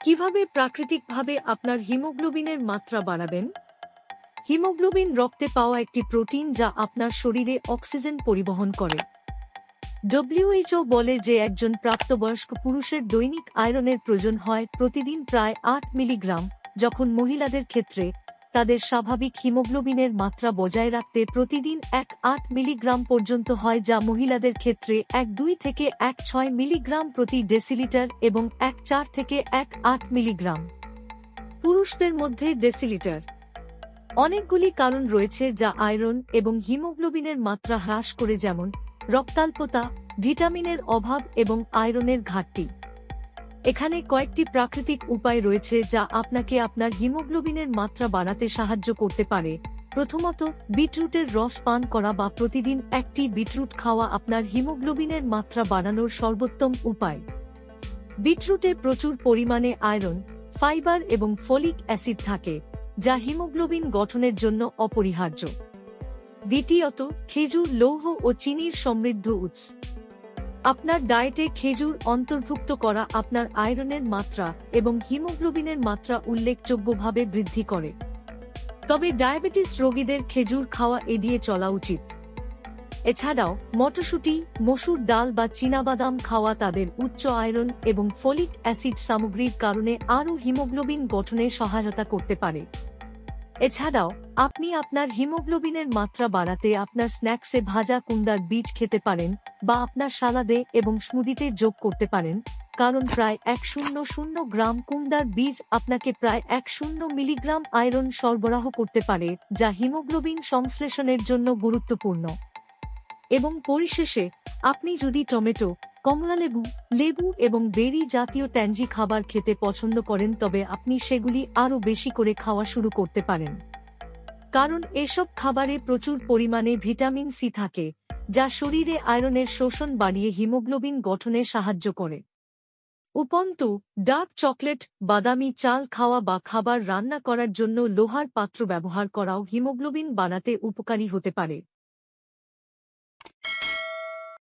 কিভাবে প্রাকৃতিকভাবে আপনার হিমোগ্লোবিনের মাত্রা বাড়াবেন? হিমোগ্লোবিন রক্তে পাওয়া একটি প্রোটিন যা আপনার শরীরে অক্সিজেন পরিবহন করে। ডব্লিউএইচও বলে যে একজন প্রাপ্তবয়স্ক পুরুষের দৈনিক আয়রনের প্রয়োজন হয় প্রতিদিন প্রায় ৮ মিলিগ্রাম, যখন মহিলাদের ক্ষেত্রে তাদের স্বাভাবিক হিমোগ্লোবিনের মাত্রা বজায় রাখতে প্রতিদিন ১.৮ মিলিগ্রাম পর্যন্ত হয়, যা মহিলাদের ক্ষেত্রে ১.২ থেকে ১.৬ মিলিগ্রাম প্রতি ডেসিলিটার এবং ১.৪ থেকে ১.৮ মিলিগ্রাম পুরুষদের মধ্যে ডেসিলিটার। অনেকগুলি কারণ রয়েছে যা আয়রন এবং হিমোগ্লোবিনের মাত্রা হ্রাস করে, যেমন রক্তাল্পতা, ভিটামিনের অভাব এবং আয়রনের ঘাটতি। এখানে কয়েকটি প্রাকৃতিক উপায় রয়েছে যা আপনাকে আপনার হিমোগ্লোবিনের মাত্রা বাড়াতে সাহায্য করতে পারে। প্রথমত, বিটরুটের রস পান করা বা প্রতিদিন একটি বিটরুট খাওয়া আপনার হিমোগ্লোবিনের মাত্রা বাড়ানোর সর্বোত্তম উপায়। বিটরুটে প্রচুর পরিমাণে আয়রন, ফাইবার এবং ফলিক অ্যাসিড থাকে, যা হিমোগ্লোবিন গঠনের জন্য অপরিহার্য। দ্বিতীয়ত, খেজুর লৌহ ও চিনির সমৃদ্ধ উৎস। আপনার ডায়েটে খেজুর অন্তর্ভুক্ত করা আপনার আয়রনের মাত্রা এবং হিমোগ্লোবিনের মাত্রা উল্লেখযোগ্যভাবে বৃদ্ধি করে। তবে ডায়াবেটিস রোগীদের খেজুর খাওয়া এড়িয়ে চলা উচিত। এছাড়াও মটরশুঁটি, মসুর ডাল বা চীনাবাদাম খাওয়া তাদের উচ্চ আয়রন এবং ফলিক অ্যাসিড সামগ্রীর কারণে আরও হিমোগ্লোবিন গঠনে সহায়তা করতে পারে। এছাড়াও আপনি আপনার হিমোগ্লোবিনের মাত্রা বাড়াতে আপনার স্ন্যাক্সে ভাজা কুমড়ার বীজ খেতে পারেন বা আপনার সালাদে এবং স্মুদিতে যোগ করতে পারেন, কারণ প্রায় ১০০ গ্রাম কুমড়ার বীজ আপনাকে প্রায় ১০০ মিলিগ্রাম আয়রন সরবরাহ করতে পারে, যা হিমোগ্লোবিন সংশ্লেষণের জন্য গুরুত্বপূর্ণ। এবং পরিশেষে, আপনি যদি টমেটো, কমলালেবু, লেবু এবং বেরি জাতীয় ট্যানজি খাবার খেতে পছন্দ করেন, তবে আপনি সেগুলি আরও বেশি করে খাওয়া শুরু করতে পারেন, কারণ এসব খাবারে প্রচুর পরিমাণে ভিটামিন সি থাকে, যা শরীরে আয়রনের শোষণ বাড়িয়ে হিমোগ্লোবিন গঠনে সাহায্য করে। উপরন্তু, ডার্ক চকলেট, বাদামি চাল খাওয়া বা খাবার রান্না করার জন্য লোহার পাত্র ব্যবহার করাও হিমোগ্লোবিন বাড়াতে উপকারী হতে পারে।